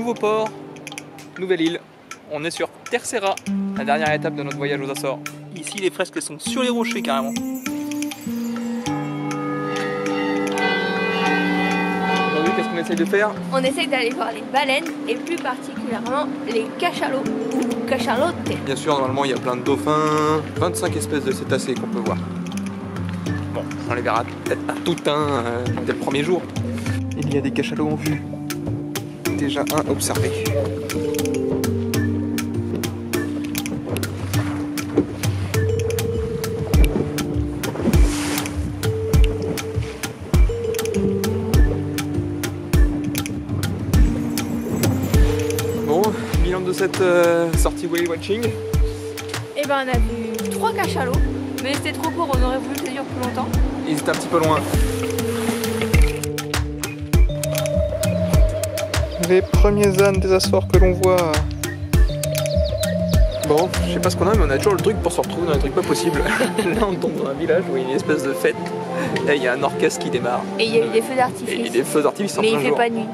nouveau port, nouvelle île. On est sur Terceira, la dernière étape de notre voyage aux Açores. Ici, les fresques sont sur les rochers carrément. Aujourd'hui, qu'est-ce qu'on essaye de faire? On essaye d'aller voir les baleines et plus particulièrement les cachalots ou cachalotes. Bien sûr, normalement, il y a plein de dauphins, 25 espèces de cétacés qu'on peut voir. Bon, on les verra peut-être pas tout un dès le premier jour. Il y a des cachalots en vue. Déjà un observé. Bon, bilan de cette sortie whale watching. Et ben on a vu 3 cachalots, mais c'était trop court, on aurait voulu que ça dure plus longtemps. Ils étaient un petit peu loin. Les premiers ânes des Açores que l'on voit. Bon, je sais pas ce qu'on a, mais on a toujours le truc pour se retrouver dans un truc pas possible. Là, on tombe dans un village où il y a une espèce de fête. Là, il y a un orchestre qui démarre. Et il y a eu des feux d'artifice. Et des feux d'artifice en plein jour. Mais il fait pas nuit.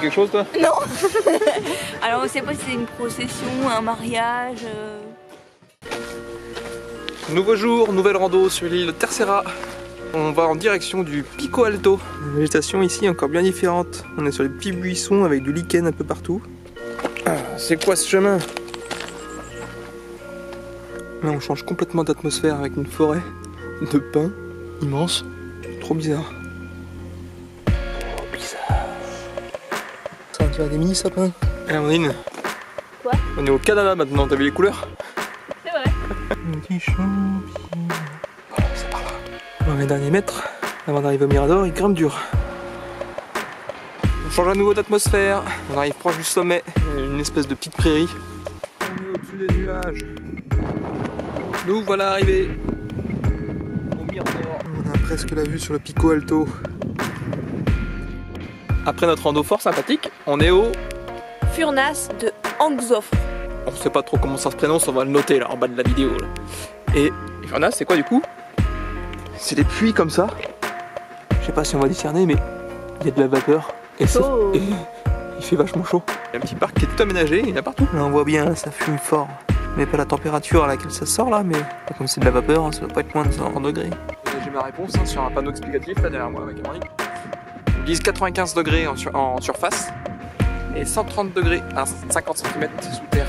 Quelque chose toi? Non. Alors on sait pas si c'est une procession, un mariage. Nouveau jour, nouvelle rando sur l'île de Terceira. On va en direction du Pico Alto. La végétation ici est encore bien différente. On est sur des petits buissons avec du lichen un peu partout. Ah, c'est quoi ce chemin? Là on change complètement d'atmosphère avec une forêt de pins immense. Trop bizarre. Tu as des mini sapins. Amandine. Quoi? On est au Canada maintenant, t'as vu les couleurs? C'est vrai. Petit champignon. Oh, c'est par là. Dans les derniers mètres, avant d'arriver au Mirador, il grimpe dur. On change à nouveau d'atmosphère. On arrive proche du sommet, une espèce de petite prairie. On est au-dessus des nuages. Nous voilà arrivés au Mirador. On a presque la vue sur le Pico Alto. Après notre rando fort sympathique, on est au Furnas de Angzofre. On sait pas trop comment ça se prononce, on va le noter là en bas de la vidéo là. Et Furnas, c'est quoi du coup? C'est des puits comme ça. Je sais pas si on va discerner, mais il y a de la vapeur et, et il fait vachement chaud. Il y a un petit parc qui est tout aménagé, il y en a partout. Là on voit bien, ça fume fort. Mais pas la température à laquelle ça sort là, mais comme c'est de la vapeur, ça doit pas être moins de 100 degrés. J'ai ma réponse sur un panneau explicatif là derrière moi avec Amandine. Ils disent 95 degrés en surface et 130 degrés à 50 cm sous terre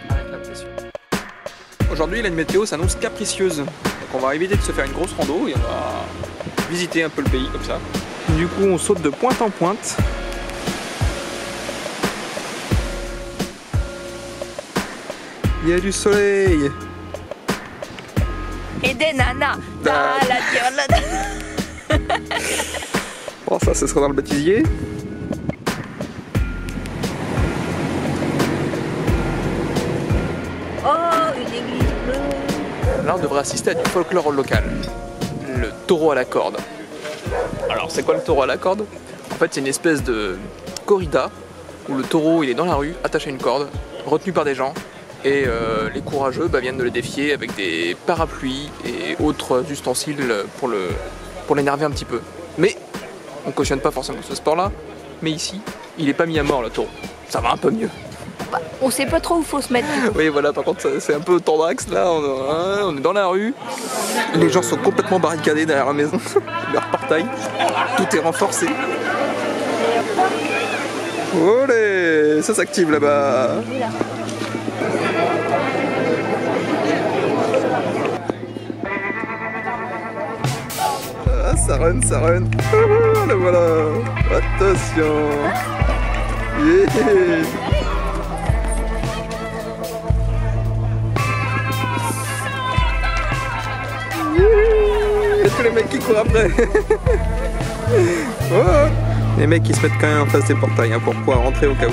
avec la pression. Aujourd'hui, la météo s'annonce capricieuse. Donc on va éviter de se faire une grosse rando et on va visiter un peu le pays comme ça. Du coup, on saute de pointe en pointe. Il y a du soleil. Et des nanas. Bon, ça, ce sera dans le baptisier. Oh, une église bleue. Là, on devrait assister à du folklore local. Le taureau à la corde. Alors, c'est quoi le taureau à la corde? En fait, c'est une espèce de corrida où le taureau, il est dans la rue, attaché à une corde, retenu par des gens. Et les courageux viennent de le défier avec des parapluies et autres ustensiles pour l'énerver un petit peu. Mais on cautionne pas forcément ce sport-là, mais ici, il est pas mis à mort le taureau. Ça va un peu mieux. Bah, on sait pas trop où faut se mettre. Oui, voilà, par contre, c'est un peu tendax là. On est dans la rue. Les gens sont complètement barricadés derrière la maison. Leur portail. Tout est renforcé. Olé, ça s'active là-bas. Ah, ça run, ça run. Ah, là voilà. Attention. Yeah. Et tous les mecs qui courent après. Oh. Les mecs qui se mettent quand même en face des portails pour pouvoir rentrer au cas où.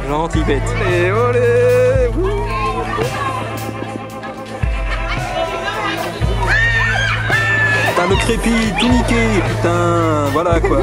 Gentil bête. Et olé. le crépi, tout niqué, putain, voilà quoi.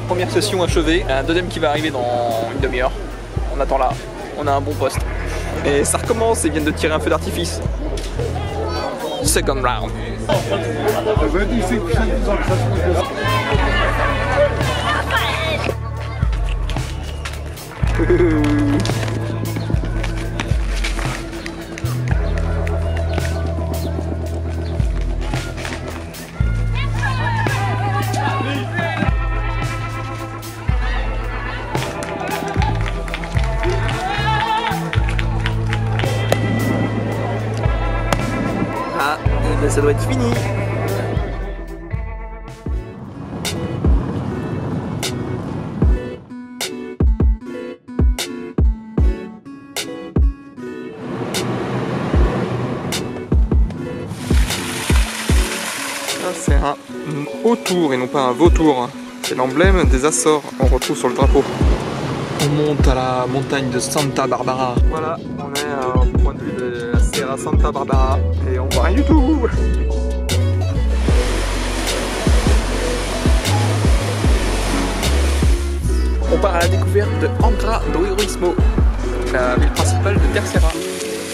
Première session achevée, un deuxième qui va arriver dans une demi-heure. On attend là, on a un bon poste. Et ça recommence, ils viennent de tirer un feu d'artifice. Second round. Ah, ça doit être fini. C'est un autour et non pas un vautour. C'est l'emblème des Açores qu'on retrouve sur le drapeau. On monte à la montagne de Santa Barbara. Voilà, on est au point de vue de la Sierra Santa Barbara et on voit rien du tout. On part à la découverte de Angra do Heroísmo, la ville principale de Terceira.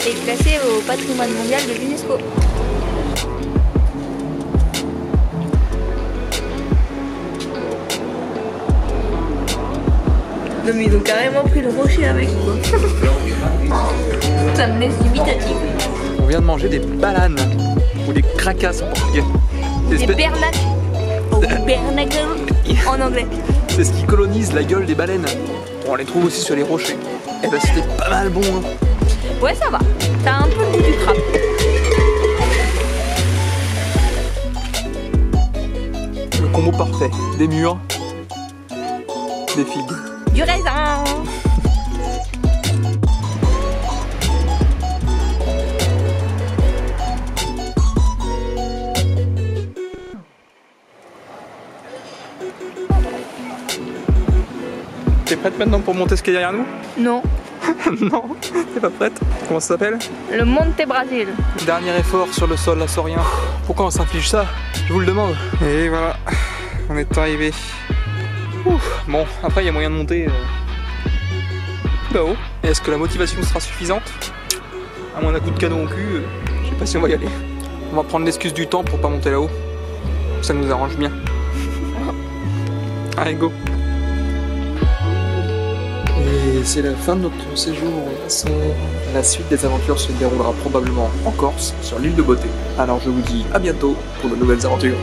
Et classé au patrimoine mondial de l'UNESCO. Non mais ils ont carrément pris le rocher avec quoi. Ça me laisse dubitatif. On vient de manger des balanes, ou des cracas en portugais. Des bernac. Oh, bernacle en anglais. C'est ce qui colonise la gueule des baleines. On les trouve aussi sur les rochers. Et bah c'était pas mal bon hein. Ouais ça va, t'as un peu le goût du crabe. Le combo parfait, des mûres, des figues. Du raisin. T'es prête maintenant pour monter ce qu'il y a derrière nous? Non. Non, t'es pas prête? Comment ça s'appelle? Le Monte Brasil. Dernier effort sur le sol açorien. Pourquoi on s'inflige ça? Je vous le demande. Et voilà, on est arrivé. Ouf. Bon, après il y a moyen de monter là-haut. Est-ce que la motivation sera suffisante? À moins d'un coup de canon au cul, je sais pas si on va y aller. On va prendre l'excuse du temps pour pas monter là-haut. Ça nous arrange bien. Allez, go! Et c'est la fin de notre séjour aux Açores. La suite des aventures se déroulera probablement en Corse, sur l'île de Beauté. Alors je vous dis à bientôt pour de nouvelles aventures.